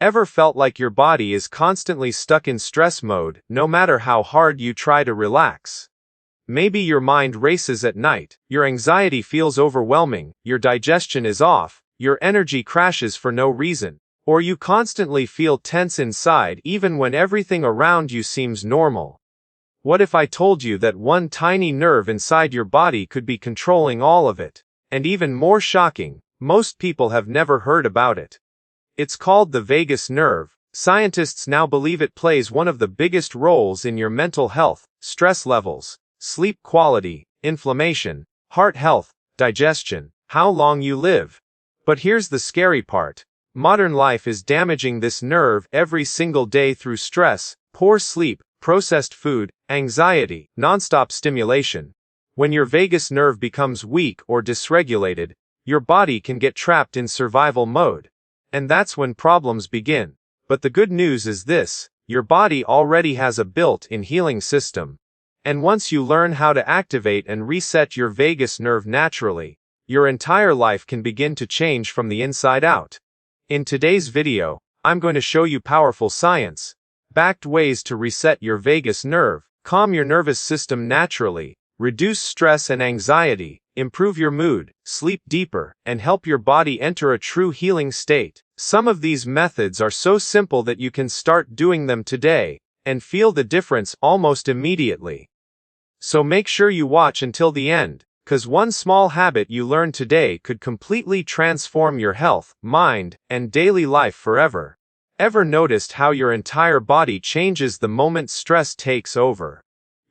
Ever felt like your body is constantly stuck in stress mode, no matter how hard you try to relax? Maybe your mind races at night, your anxiety feels overwhelming, your digestion is off, your energy crashes for no reason, or you constantly feel tense inside even when everything around you seems normal. What if I told you that one tiny nerve inside your body could be controlling all of it? And even more shocking, most people have never heard about it. It's called the vagus nerve. Scientists now believe it plays one of the biggest roles in your mental health, stress levels, sleep quality, inflammation, heart health, digestion, how long you live. But here's the scary part. Modern life is damaging this nerve every single day through stress, poor sleep, processed food, anxiety, nonstop stimulation. When your vagus nerve becomes weak or dysregulated, your body can get trapped in survival mode. And that's when problems begin. But the good news is this: your body already has a built-in healing system. And once you learn how to activate and reset your vagus nerve naturally, your entire life can begin to change from the inside out. In today's video, I'm going to show you powerful science-backed ways to reset your vagus nerve, calm your nervous system naturally, reduce stress and anxiety, improve your mood, sleep deeper, and help your body enter a true healing state. Some of these methods are so simple that you can start doing them today and feel the difference almost immediately. So make sure you watch until the end, because one small habit you learn today could completely transform your health, mind, and daily life forever. Ever noticed how your entire body changes the moment stress takes over?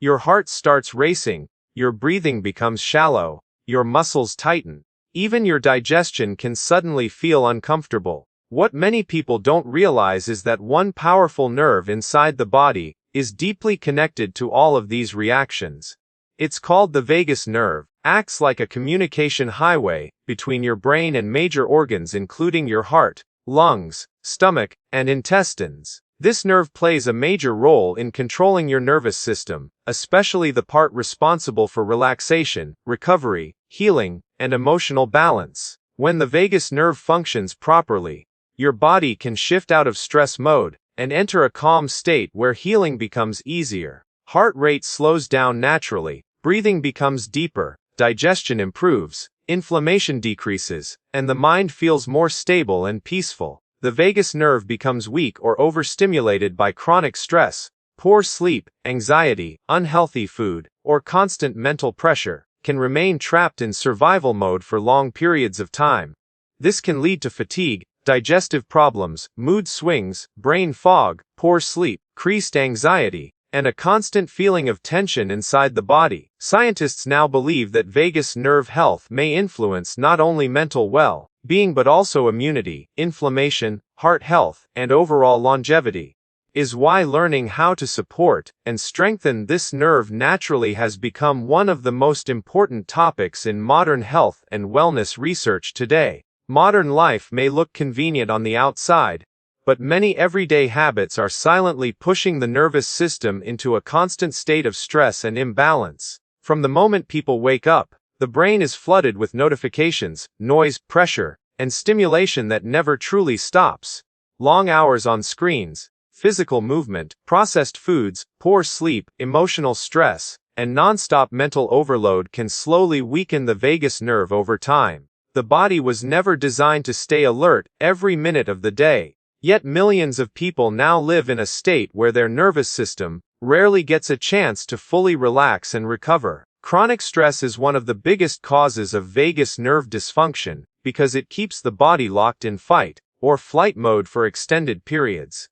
Your heart starts racing, your breathing becomes shallow, your muscles tighten. Even your digestion can suddenly feel uncomfortable. What many people don't realize is that one powerful nerve inside the body is deeply connected to all of these reactions. It's called the vagus nerve, acts like a communication highway between your brain and major organs including your heart, lungs, stomach, and intestines. This nerve plays a major role in controlling your nervous system, especially the part responsible for relaxation, recovery, healing, and emotional balance. When the vagus nerve functions properly, your body can shift out of stress mode and enter a calm state where healing becomes easier. Heart rate slows down naturally, breathing becomes deeper, digestion improves, inflammation decreases, and the mind feels more stable and peaceful. The vagus nerve becomes weak or overstimulated by chronic stress, poor sleep, anxiety, unhealthy food, or constant mental pressure, can remain trapped in survival mode for long periods of time. This can lead to fatigue, digestive problems, mood swings, brain fog, poor sleep, increased anxiety, and a constant feeling of tension inside the body. Scientists now believe that vagus nerve health may influence not only mental well-being but also immunity, inflammation, heart health, and overall longevity. Is why learning how to support and strengthen this nerve naturally has become one of the most important topics in modern health and wellness research today. Modern life may look convenient on the outside, but many everyday habits are silently pushing the nervous system into a constant state of stress and imbalance. From the moment people wake up, the brain is flooded with notifications, noise, pressure, and stimulation that never truly stops. Long hours on screens, physical movement, processed foods, poor sleep, emotional stress, and non-stop mental overload can slowly weaken the vagus nerve over time. The body was never designed to stay alert every minute of the day. Yet millions of people now live in a state where their nervous system rarely gets a chance to fully relax and recover. Chronic stress is one of the biggest causes of vagus nerve dysfunction because it keeps the body locked in fight or flight mode for extended periods.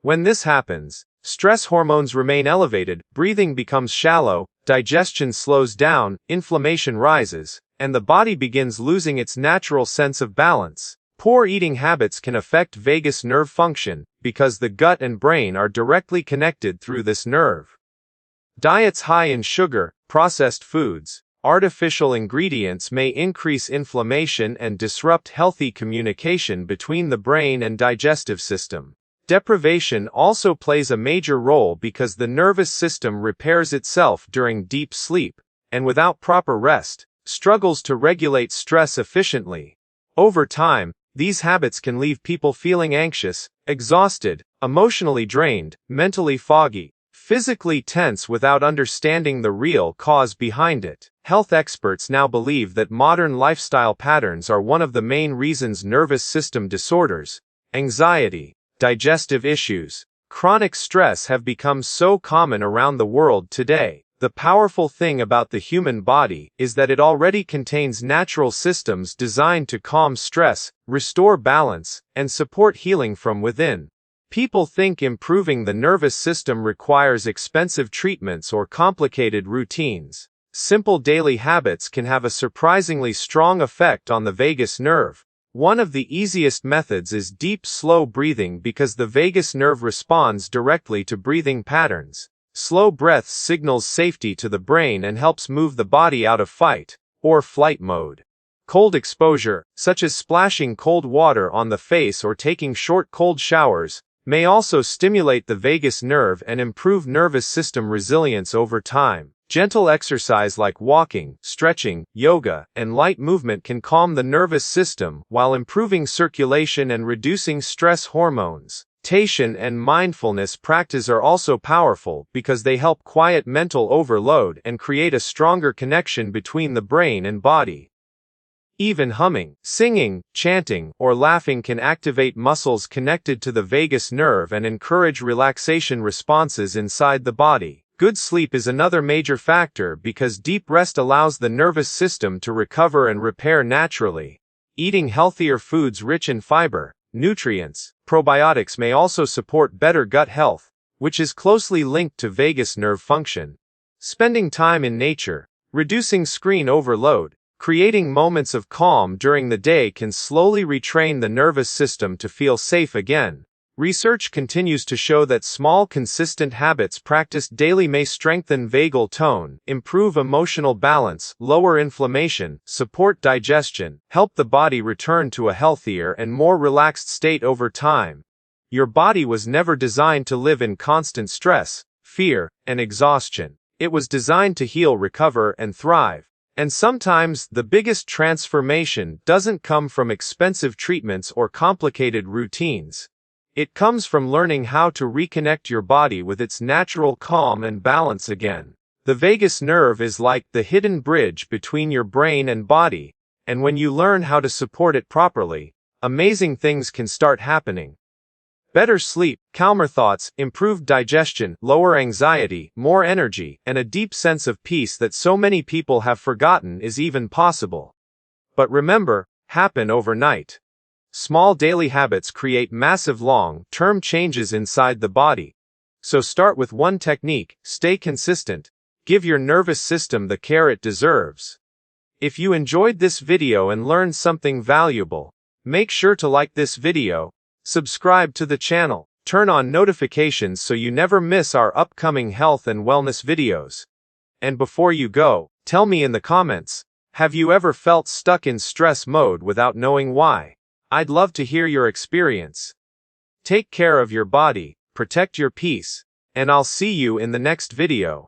When this happens, stress hormones remain elevated, breathing becomes shallow, digestion slows down, inflammation rises, and the body begins losing its natural sense of balance. Poor eating habits can affect vagus nerve function because the gut and brain are directly connected through this nerve. Diets high in sugar, processed foods, artificial ingredients may increase inflammation and disrupt healthy communication between the brain and digestive system. Deprivation also plays a major role because the nervous system repairs itself during deep sleep, and without proper rest, struggles to regulate stress efficiently. Over time, these habits can leave people feeling anxious, exhausted, emotionally drained, mentally foggy, physically tense without understanding the real cause behind it. Health experts now believe that modern lifestyle patterns are one of the main reasons nervous system disorders, anxiety, digestive issues, chronic stress have become so common around the world today. The powerful thing about the human body is that it already contains natural systems designed to calm stress, restore balance, and support healing from within. People think improving the nervous system requires expensive treatments or complicated routines. Simple daily habits can have a surprisingly strong effect on the vagus nerve. One of the easiest methods is deep, slow breathing because the vagus nerve responds directly to breathing patterns. Slow breaths signals safety to the brain and helps move the body out of fight or flight mode. Cold exposure, such as splashing cold water on the face or taking short cold showers, may also stimulate the vagus nerve and improve nervous system resilience over time. Gentle exercise like walking, stretching, yoga, and light movement can calm the nervous system while improving circulation and reducing stress hormones. Meditation and mindfulness practice are also powerful because they help quiet mental overload and create a stronger connection between the brain and body. Even humming, singing, chanting, or laughing can activate muscles connected to the vagus nerve and encourage relaxation responses inside the body. Good sleep is another major factor because deep rest allows the nervous system to recover and repair naturally. Eating healthier foods rich in fiber, nutrients, probiotics may also support better gut health, which is closely linked to vagus nerve function. Spending time in nature, reducing screen overload, creating moments of calm during the day can slowly retrain the nervous system to feel safe again. Research continues to show that small, consistent habits practiced daily may strengthen vagal tone, improve emotional balance, lower inflammation, support digestion, help the body return to a healthier and more relaxed state over time. Your body was never designed to live in constant stress, fear, and exhaustion. It was designed to heal, recover, and thrive. And sometimes, the biggest transformation doesn't come from expensive treatments or complicated routines. It comes from learning how to reconnect your body with its natural calm and balance again. The vagus nerve is like the hidden bridge between your brain and body, and when you learn how to support it properly, amazing things can start happening. Better sleep, calmer thoughts, improved digestion, lower anxiety, more energy, and a deep sense of peace that so many people have forgotten is even possible. But remember, happen overnight. Small daily habits create massive long-term changes inside the body. So start with one technique, stay consistent, give your nervous system the care it deserves. If you enjoyed this video and learned something valuable, make sure to like this video, subscribe to the channel, turn on notifications so you never miss our upcoming health and wellness videos. And before you go, tell me in the comments, have you ever felt stuck in stress mode without knowing why? I'd love to hear your experience. Take care of your body, protect your peace, and I'll see you in the next video.